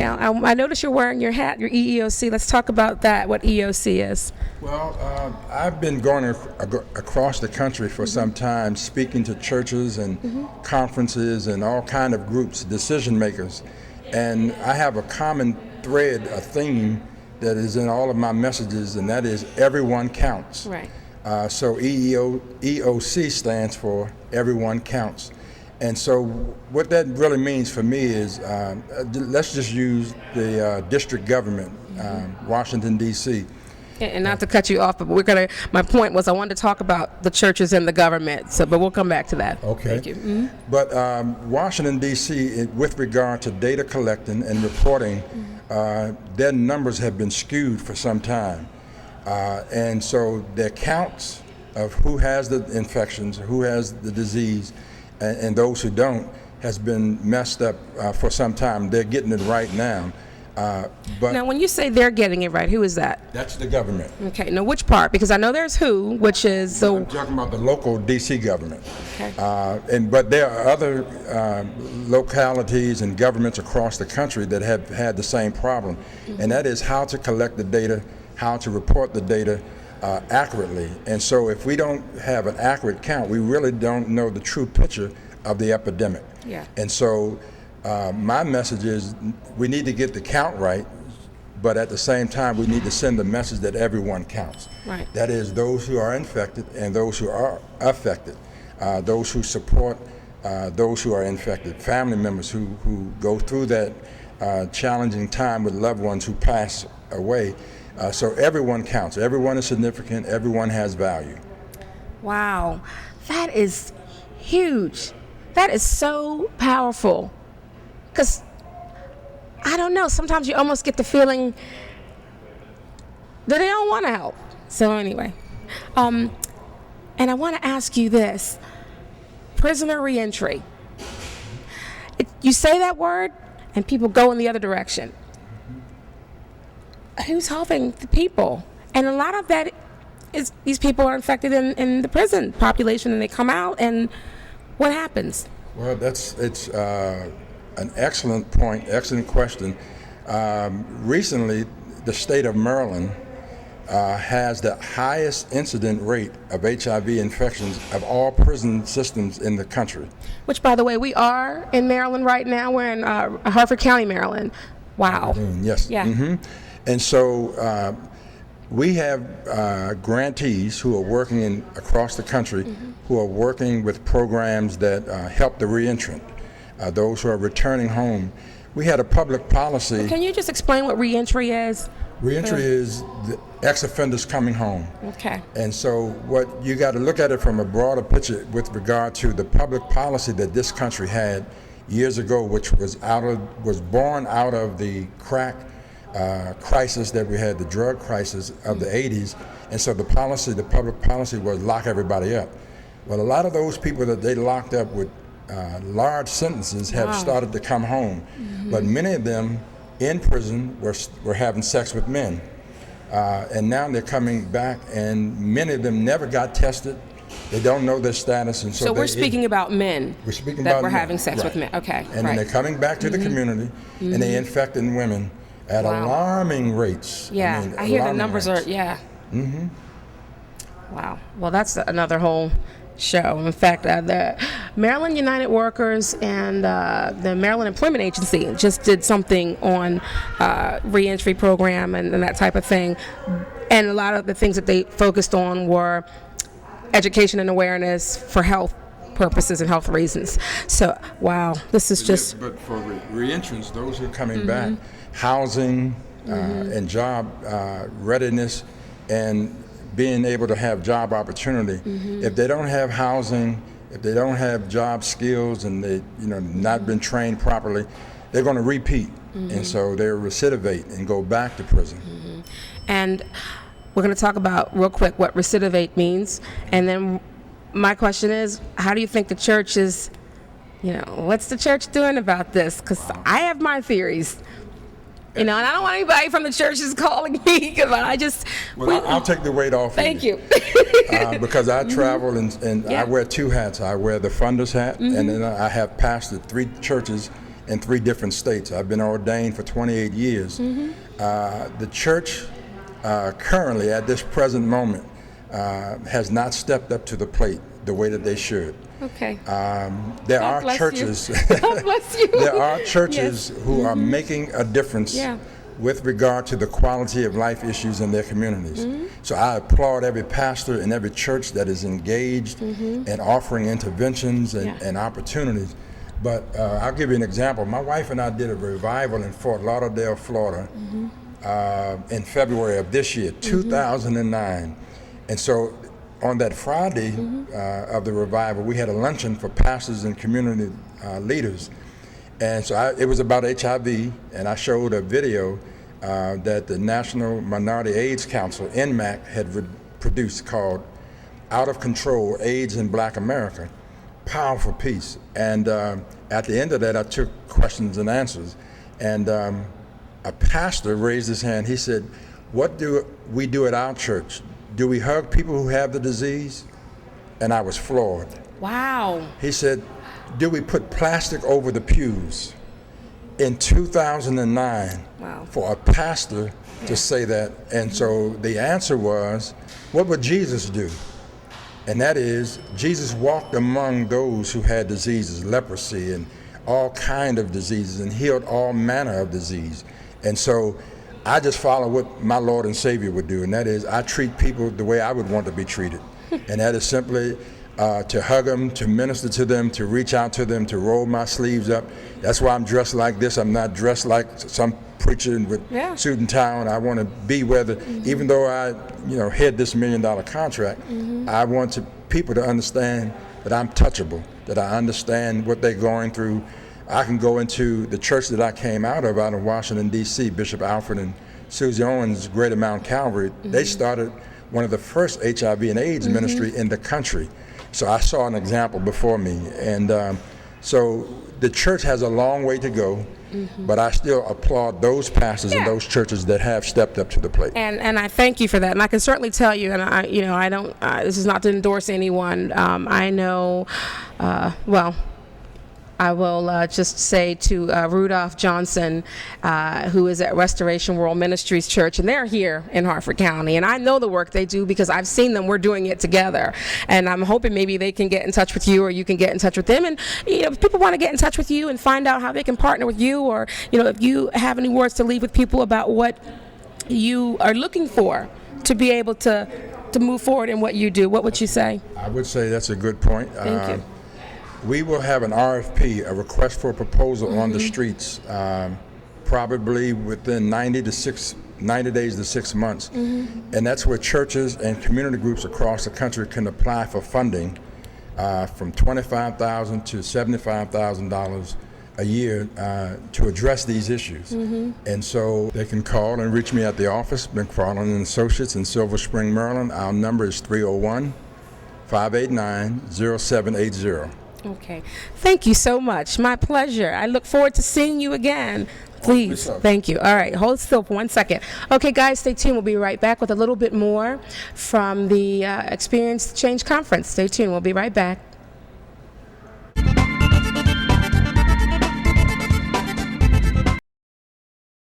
Now, I notice you're wearing your hat, your EEOC. Let's talk about that, what EEOC is. Well, I've been going across the country for some time, speaking to churches and conferences and all kind of groups, decision makers. And I have a common thread, a theme that is in all of my messages, and that is everyone counts. Right. So EEOC stands for everyone counts. And so what that really means for me is, let's just use the district government, Washington, D.C. And not to cut you off, but my point was I wanted to talk about the churches and the government, but we'll come back to that. Okay. Thank you. Mm-hmm. But Washington, D.C., with regard to data collecting and reporting, their numbers have been skewed for some time. And so their counts of who has the infections, who has the disease, and those who don't, has been messed up for some time. They're getting it right now. But now, when you say they're getting it right, who is that? That's the government. Okay. Now, which part? Because I know there's WHO, which is the... I'm talking about the local D.C. government. Okay. But there are other localities and governments across the country that have had the same problem, and that is how to collect the data, how to report the data accurately. And so if we don't have an accurate count, we really don't know the true picture of the epidemic. Yeah. And so my message is we need to get the count right, but at the same time we need to send the message that everyone counts. Right. That is those who are infected and those who are affected, those who support those who are infected, family members who go through that challenging time with loved ones who pass away. So everyone counts. Everyone is significant. Everyone has value. Wow. That is huge. That is so powerful. Because, I don't know, sometimes you almost get the feeling that they don't want to help. So anyway, and I want to ask you this. Prisoner reentry. You say that word and people go in the other direction. Who's helping the people? And a lot of that is these people are infected in the prison population, and they come out, and what happens? Well, it's an excellent point, excellent question. Recently, the state of Maryland has the highest incident rate of HIV infections of all prison systems in the country. Which, by the way, we are in Maryland right now. We're in Harford County, Maryland. Wow. Yes. Yeah. Mm-hmm. And so we have grantees who are working across the country who are working with programs that help the reentrant, those who are returning home. We had a public policy. Can you just explain what reentry is? Reentry is the ex-offenders coming home. Okay. And so what you got to look at it from a broader picture with regard to the public policy that this country had years ago, which was born out of the crack crisis that we had, the drug crisis of the 80s. And so the public policy was lock everybody up. Well, a lot of those people that they locked up with large sentences have started to come home. But many of them in prison were having sex with men. And now they're coming back, and many of them never got tested. They don't know their status. And so we're speaking about men that were having sex with men. Okay. And then they're coming back to the community, and they're infecting women at alarming rates. Yeah, I hear the numbers rates. Wow. Well, that's another whole show. In fact, the Maryland United Workers and the Maryland Employment Agency just did something on reentry program and that type of thing. And a lot of the things that they focused on were education and awareness for health purposes and health reasons. So, wow, this is just... But for reentrants, those who are coming back, housing and job readiness and being able to have job opportunity. If they don't have housing, if they don't have job skills, and they not been trained properly, they're going to repeat, and so they recidivate and go back to prison. And we're going to talk about real quick what recidivate means, and then my question is, how do you think the church is? What's the church doing about this? Because I have my theories. And I don't want anybody from the churches calling me, because I just... Well, I'll take the weight off. Thank you. Because I travel and I wear two hats. I wear the funder's hat, and then I have pastored 3 churches in 3 different states. I've been ordained for 28 years. The church currently, at this present moment, has not stepped up to the plate the way that they should. Okay. There God are bless churches. you. God bless you. There are churches Yes. who are making a difference Yeah. with regard to the quality of life issues in their communities. So I applaud every pastor and every church that is engaged in offering interventions and opportunities. But I'll give you an example. My wife and I did a revival in Fort Lauderdale, Florida, in February of this year, 2009. And so on that Friday of the revival, we had a luncheon for pastors and community leaders. And so it was about HIV, and I showed a video that the National Minority AIDS Council, NMAC, had produced called Out of Control, AIDS in Black America. Powerful piece. And at the end of that, I took questions and answers. And a pastor raised his hand. He said, "What do we do at our church? Do we hug people who have the disease?" And I was floored. Wow. He said, "Do we put plastic over the pews?" In 2009, Wow. for a pastor to say that. And so the answer was, what would Jesus do? And that is, Jesus walked among those who had diseases, leprosy and all kind of diseases, and healed all manner of disease. And so I just follow what my Lord and Savior would do, and that is I treat people the way I would want to be treated. And that is simply to hug them, to minister to them, to reach out to them, to roll my sleeves up. That's why I'm dressed like this. I'm not dressed like some preacher with suit and tie on. I want to be where even though I, head this $1 million contract, I want people to understand that I'm touchable, that I understand what they're going through. I can go into the church that I came out of Washington, D.C., Bishop Alfred and Susie Owens, Greater Mount Calvary. They started one of the first HIV and AIDS ministry in the country. So I saw an example before me. And so the church has a long way to go, but I still applaud those pastors and those churches that have stepped up to the plate. And I thank you for that. And I can certainly tell you, and I don't, this is not to endorse anyone. I know, I will just say to Rudolph Johnson, who is at Restoration World Ministries Church, and they're here in Harford County, and I know the work they do because I've seen them. We're doing it together, and I'm hoping maybe they can get in touch with you, or you can get in touch with them. And if people want to get in touch with you and find out how they can partner with you, or if you have any words to leave with people about what you are looking for to be able to move forward in what you do, what would you say? I would say that's a good point. Thank you. We will have an RFP, a request for a proposal, on the streets, probably within 90 days to 6 months. And that's where churches and community groups across the country can apply for funding from $25,000 to $75,000 a year to address these issues. And so they can call and reach me at the office, McFarland & Associates in Silver Spring, Maryland. Our number is 301-589-0780. Okay. Thank you so much. My pleasure. I look forward to seeing you again. Please. Thank you. All right. Hold still for 1 second. Okay, guys, stay tuned. We'll be right back with a little bit more from the Experience Change Conference. Stay tuned. We'll be right back.